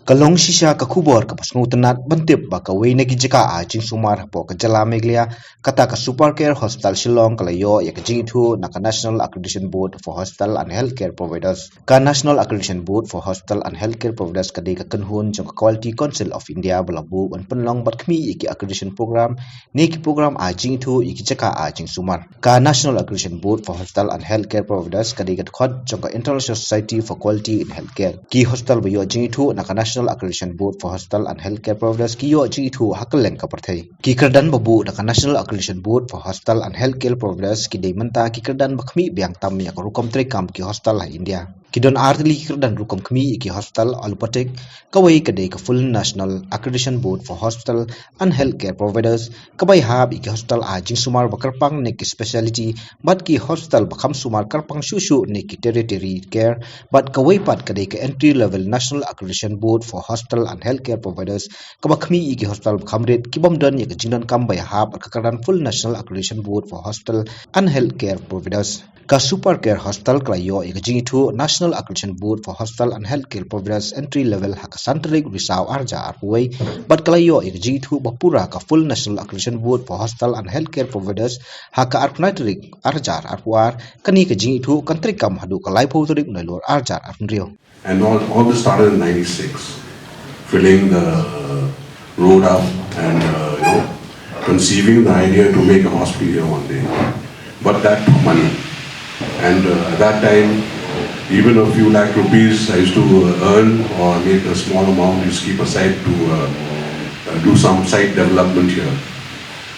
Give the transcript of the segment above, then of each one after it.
Kalong shisha ka kubor ka pasngutanat bantip ba ka way nagijika a jing sumar hapo ka jylla Meghalaya kata ka Supercare Hospital Shillong kalayo ya ka jingithuh na ka National Accreditation Board for Hospital and Healthcare Providers ka National Accreditation Board for Hospital and Healthcare Providers ka ka kanhun jong Quality Council of India balabu ban penlong bat khmi iki accreditation program ni ki program a jingithuh iki jaka a jing sumar ka National Accreditation Board for Hospital and Healthcare Providers ka ka khot jong ka International Society for Quality in Healthcare ki hospital ba yo jingithuh na ka National Accreditation Board for Hospital and Healthcare Providers ki yo jingithuh hakaleng ka parthai ki kerdan babu na ka National Accreditation Board for Hospital and Healthcare Providers ki dei menta ki kerdan bakhmi biang tam ya rukom trekam ki hospital ha India ki don artli ki kerdan rukom khmi ki hospital alupatek kawai ka dei ka full National Accreditation Board for Hospital and Healthcare Providers kabai hab ki hospital a jing sumar bakarpang ne ki specialty bat ki hospital bakham sumar karpang shushu ne ki territory care but kawai pat ka dei ka entry level National Accreditation Board for Hospital and Healthcare Providers kabakhmi iki hospital khamret kibamdan ya jingdon kambay hab kakaran full National Accreditation Board for Hospital and Healthcare Providers ka Supercare Hospital klayo ya jingithuh National Accreditation Board for Hospital and Healthcare Providers entry level hakasantrik risaw arja arpuai but klayo ya jingithuh bapura ka full National Accreditation Board for Hospital and Healthcare Providers haka arpnatrik arjar arpuar kani ka jingithuh kantrikam hadu ka laipo turik nalor arjar arnrio. And all this started in '96, filling the road up and conceiving the idea to make a hospital here one day. But that took money. And at that time, even a few lakh rupees I used to earn or make a small amount, used to keep aside to do some site development here.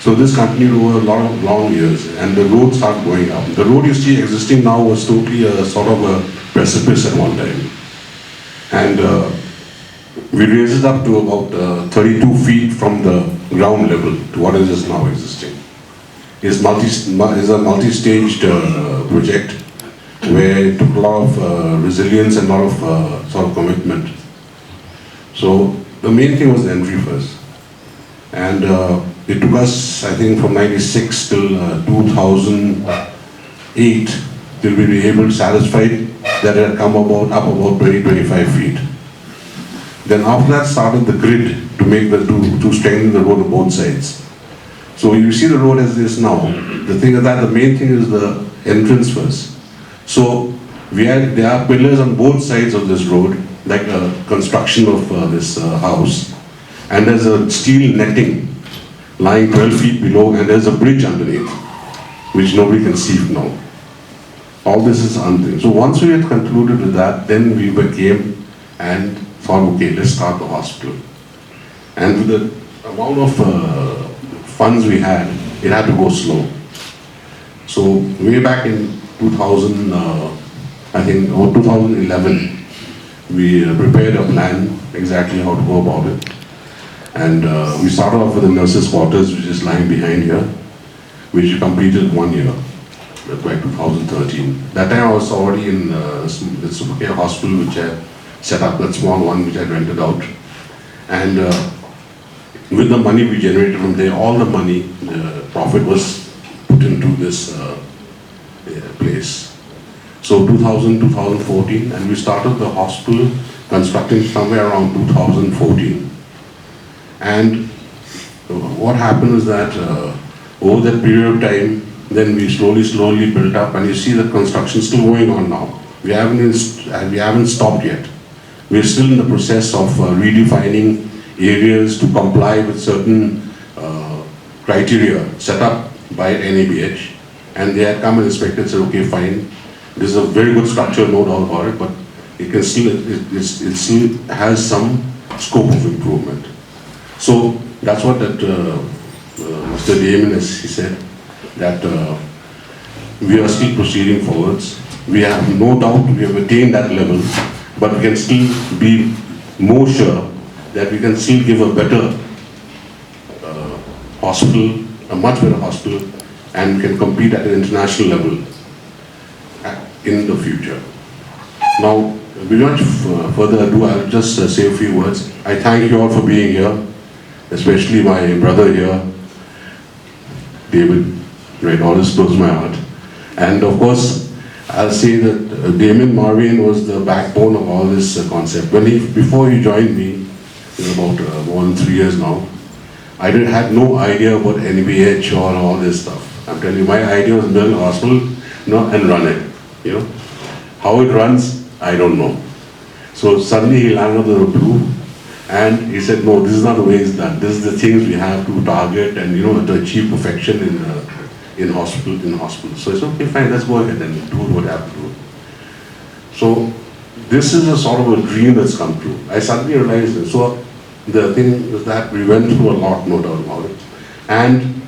So this continued over a lot of long years, and the road started going up. The road you see existing now was totally a sort of a precipice at one time. And we raised it up to about 32 feet from the ground level to what is just now existing. It's a multi-staged project where it took a lot of resilience and a lot of sort of commitment. So the main thing was the entry first. And it took us, I think, from '96 till 2008 till we were able to satisfy that it had come up about 20-25 feet. Then after that started the grid to make to strengthen the road on both sides. So you see the road as it is now. The thing is that the main thing is the entrance first. So there are pillars on both sides of this road, like a construction of this house, and there's a steel netting lying 12 feet below, and there's a bridge underneath, which nobody can see now. All this is unthing. So once we had concluded with that, then we came and thought, okay, let's start the hospital. And with the amount of funds we had, it had to go slow. So way back in 2000, I think, or 2011, we prepared a plan exactly how to go about it. And we started off with the nurses' quarters, which is lying behind here, which we completed 1 year. By 2013. That time I was already in the Supercare Hospital, which I set up, that small one which I rented out. And with the money we generated from there, all the money, the profit was put into this place. So 2014, and we started the hospital constructing somewhere around 2014. And what happened is that over that period of time, then we slowly built up, and you see the construction still going on now. We haven't stopped yet. We're still in the process of redefining areas to comply with certain criteria set up by NABH, and they had come and inspected and said, okay, fine, this is a very good structure, no doubt about it, but it still has some scope of improvement. So that's what that Mr. Damon, as he said, that we are still proceeding forwards. We have no doubt we have attained that level, but we can still be more sure that we can still give a better hospital, a much better hospital, and we can compete at an international level in the future. Now, without further ado, I'll just say a few words. I thank you all for being here, especially my brother here, David. Right, all this blows my heart. And of course, I'll say that Damon Marvin was the backbone of all this concept. Before he joined me, it was about more than 3 years now, I had no idea about NABH or all this stuff. I'm telling you, my idea was build a hospital, and run it. How it runs, I don't know. So suddenly he landed on the blue, and he said, no, this is not the way it's done. This is the things we have to target and to achieve perfection in hospital. So it's okay, fine, let's go ahead and do what I have to do. So this is a sort of a dream that's come true. I suddenly realized this. So the thing is that we went through a lot, no doubt about it. And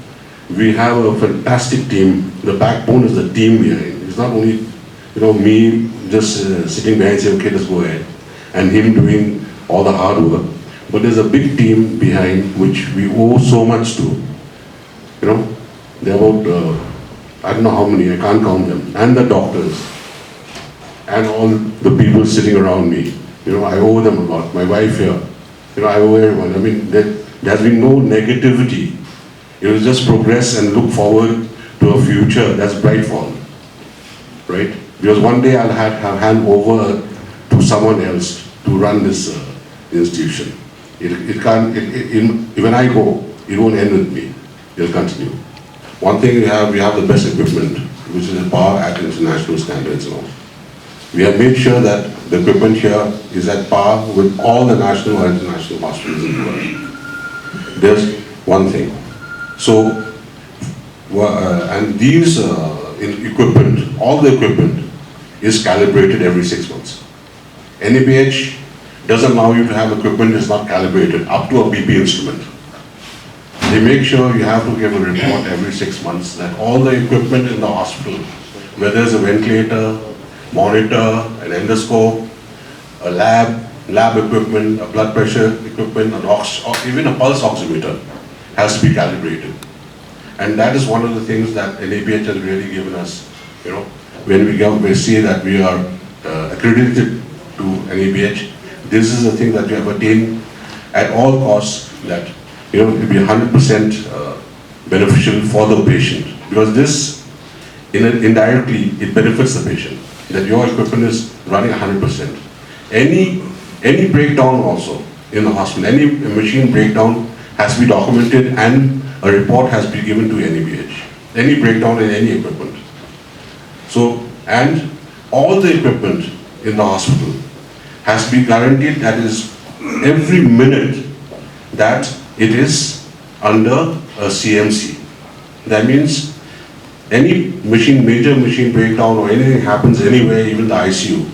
we have a fantastic team. The backbone is the team behind. It's not only me just sitting behind saying, okay, let's go ahead, and him doing all the hard work. But there's a big team behind which we owe so much to. There are about, I don't know how many, I can't count them. And the doctors, and all the people sitting around me. I owe them a lot. My wife here, I owe everyone. I mean, there has been no negativity. It was just progress and look forward to a future that's bright for them, right? Because one day I'll have hand over to someone else to run this institution. When I go, it won't end with me. It'll continue. One thing we have the best equipment, which is a par at international standards and all. We have made sure that the equipment here is at par with all the national or international hospitals in the world. There's one thing. So, and these equipment, all the equipment is calibrated every 6 months. NABH doesn't allow you to have equipment that's not calibrated up to a BP instrument. They make sure you have to give a report every 6 months that all the equipment in the hospital, whether it's a ventilator, monitor, an endoscope, a lab equipment, a blood pressure equipment, or even a pulse oximeter, has to be calibrated. And that is one of the things that NABH has really given us. When we see that we are accredited to NABH, this is the thing that we have attained at all costs, that it will be 100% beneficial for the patient, because this indirectly it benefits the patient, that your equipment is running 100%. Any breakdown also in the hospital, any machine breakdown has to be documented and a report has to be given to NABH. Any breakdown in any equipment. So, and all the equipment in the hospital has to be guaranteed, that is every minute that it is under a CMC. That means any major machine breakdown or anything happens anywhere, even the ICU,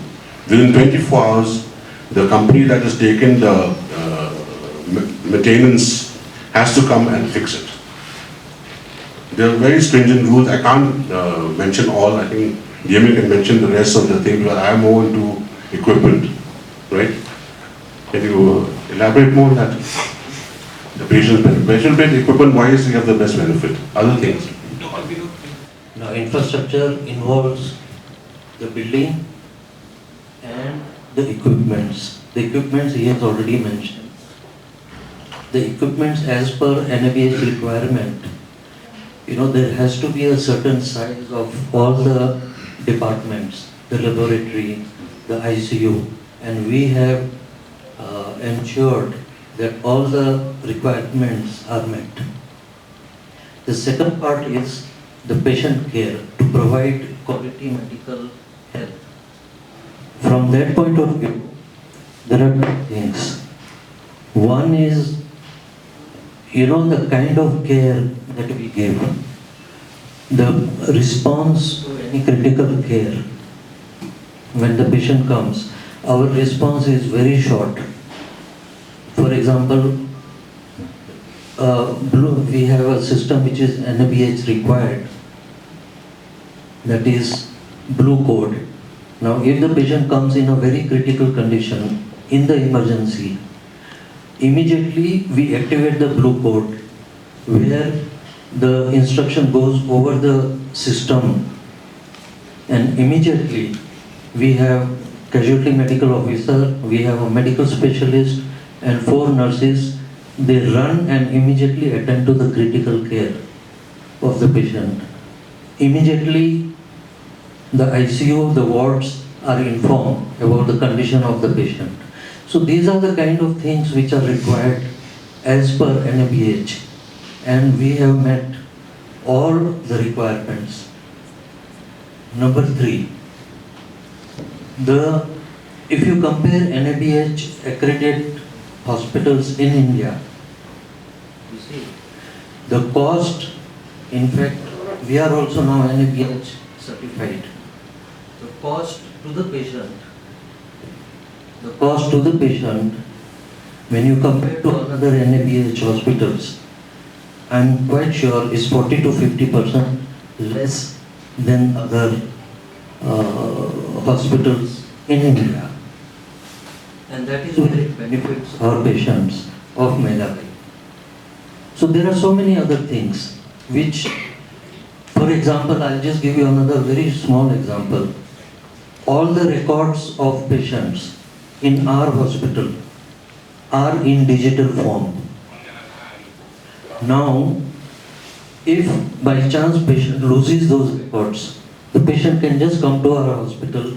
within 24 hours, the company that has taken the maintenance has to come and fix it. There are very stringent rules. I can't mention all. I think Jimmy can mention the rest of the thing, because I am more into equipment, right? Can you elaborate more on that? The patient benefit, equipment-wise, you have the best benefit. Other things. Now, infrastructure involves the building and the equipments. The equipments he has already mentioned. The equipments as per NABH requirement, there has to be a certain size of all the departments, the laboratory, the ICU, and we have ensured that all the requirements are met. The second part is the patient care, to provide quality medical health. From that point of view, there are two things. One is, the kind of care that we give, the response to any critical care. When the patient comes, our response is very short. For example, we have a system which is NABH required, that is blue code. Now, if the patient comes in a very critical condition in the emergency, immediately we activate the blue code, where the instruction goes over the system, and immediately we have casualty medical officer, we have a medical specialist, and 4 nurses. They run and immediately attend to the critical care of the patient. Immediately the ICU, the wards are informed about the condition of the patient. So these are the kind of things which are required as per NABH, and we have met all the requirements. Number 3, if you compare NABH accredited hospitals in India, you see the cost. In fact, we are also now NABH certified. The cost to the patient, when you compare to another NABH hospitals, I'm quite sure is 40 to 50% less than other hospitals in India. And that is where it benefits our patients of Meghalaya. So there are so many other things which, for example, I'll just give you another very small example. All the records of patients in our hospital are in digital form. Now, if by chance patient loses those records, the patient can just come to our hospital,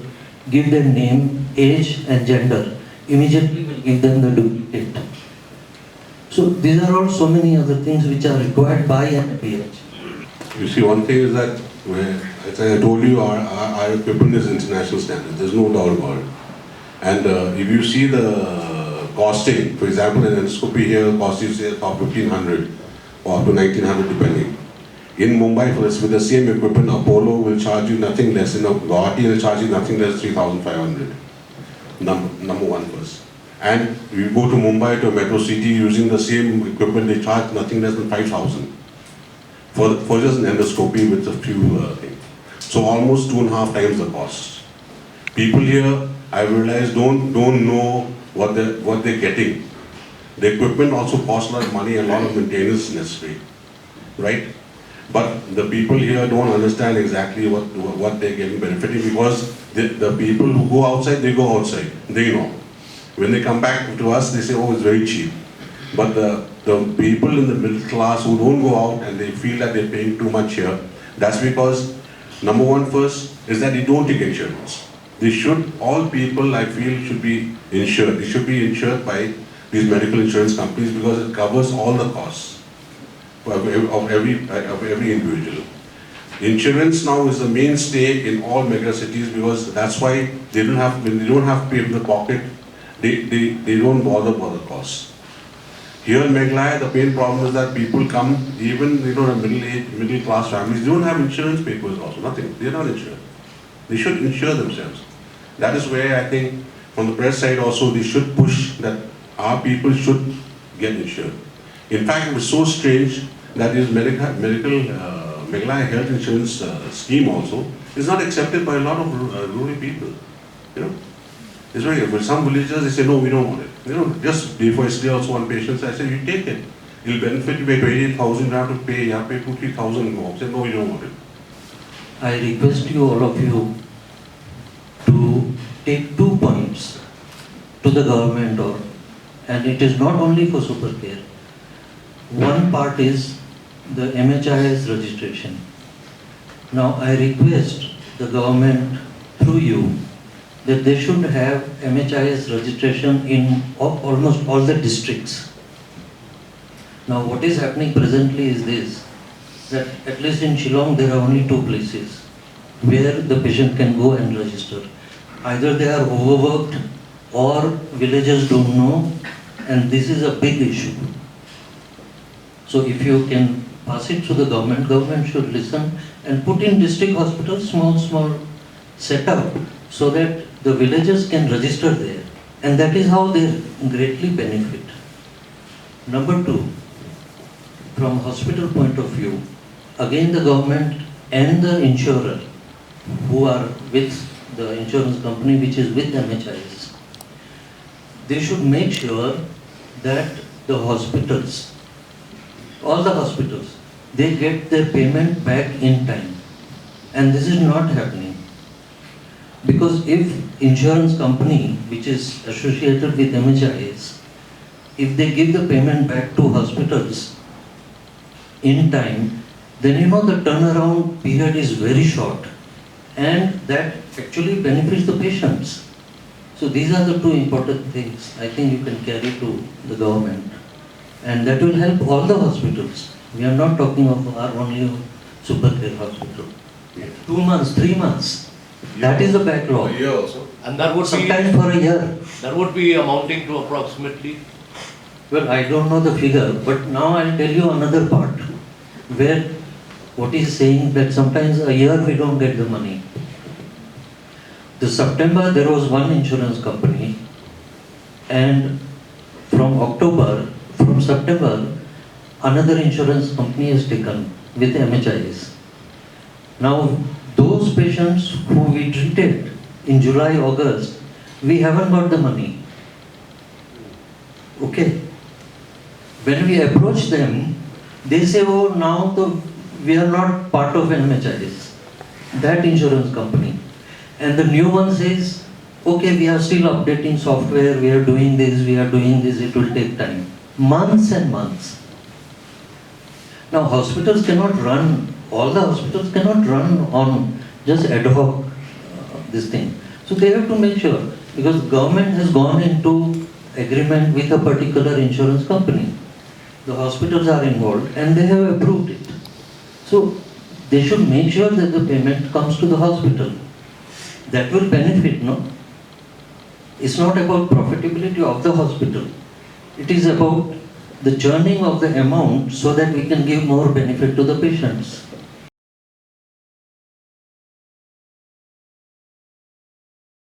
give their name, age and gender, immediately will give them the duplicate. So these are all so many other things which are required by NABH. You see, one thing is that, as I told you, our equipment is international standard. There's no doubt about it. And if you see the costing, for example, an endoscopy here costs you say about 1,500 or up to 1,900 depending. In Mumbai, for this, with the same equipment, Apollo will charge you nothing less than, Guwahati will charge you nothing less than 3,500. Number one first. And you go to Mumbai, to a metro city, using the same equipment, they charge nothing less than 5,000 for just an endoscopy with a few things. So almost 2.5 times the cost. People here, I realize, don't know what they're getting. The equipment also costs a lot of money and a lot of maintenance necessary, right? But the people here don't understand exactly what they're getting benefiting, because the people who go outside, they go outside. They know. When they come back to us, they say, oh, it's very cheap. But the people in the middle class who don't go out and they feel that they're paying too much here, that's because, number one first, is that they don't take insurance. They should, all people I feel should be insured. They should be insured by these medical insurance companies because it covers all the costs of every individual. Insurance now is the mainstay in all mega cities, because that's why when they don't have to pay in the pocket, they don't bother about the costs. Here in Meghalaya, the main problem is that people come, even middle class families, they don't have insurance papers also, nothing. They're not insured. They should insure themselves. That is where I think from the press side also they should push that our people should get insured. In fact, it was so strange that this Meghalaya health insurance scheme also is not accepted by a lot of rural people. You know, it's very good. For some villagers, they say, no, we don't want it. You know, just before yesterday also one patient said, I said, you take it. It'll benefit you by 28,000, you have to pay 2,000-3,000 more. I said, no, we don't want it. I request you, all of you, to take 2 points to the government, and it is not only for Supercare. One part is the MHIS registration. Now I request the government through you that they should have MHIS registration in almost all the districts. Now what is happening presently is this, that at least in Shillong there are only 2 places where the patient can go and register. Either they are overworked or villagers don't know, and this is a big issue. So if you can pass it to the government should listen and put in district hospitals small setup so that the villagers can register there, and that is how they greatly benefit. Number 2, from hospital point of view, again the government and the insurer who are with the insurance company which is with MHIS, they should make sure that the hospitals, all the hospitals, they get their payment back in time. And this is not happening. Because if insurance company which is associated with MHIS, if they give the payment back to hospitals in time, then the turnaround period is very short. and that actually benefits the patients. So these are the two important things I think you can carry to the government, and that will help all the hospitals. We are not talking of our only Supercare Hospital. 2 months, 3 months, that is the backlog. A year also. And that would Sometimes be for a year. that would be amounting to approximately. Well, I don't know the figure, but now I'll tell you another part where what is saying that sometimes a year we don't get the money. This September there was one insurance company, and from September, another insurance company is taken with MHIs. Now, those patients who we treated in July, August, we haven't got the money. Okay. When we approach them, they say, oh, now we are not part of MHIs, that insurance company. And the new one says, okay, we are still updating software, we are doing this, it will take time. Months and months. Now, all the hospitals cannot run on just ad hoc this thing. So they have to make sure, because government has gone into agreement with a particular insurance company. The hospitals are involved and they have approved it. So they should make sure that the payment comes to the hospital. That will benefit, no? It's not about profitability of the hospital. It is about the churning of the amount so that we can give more benefit to the patients.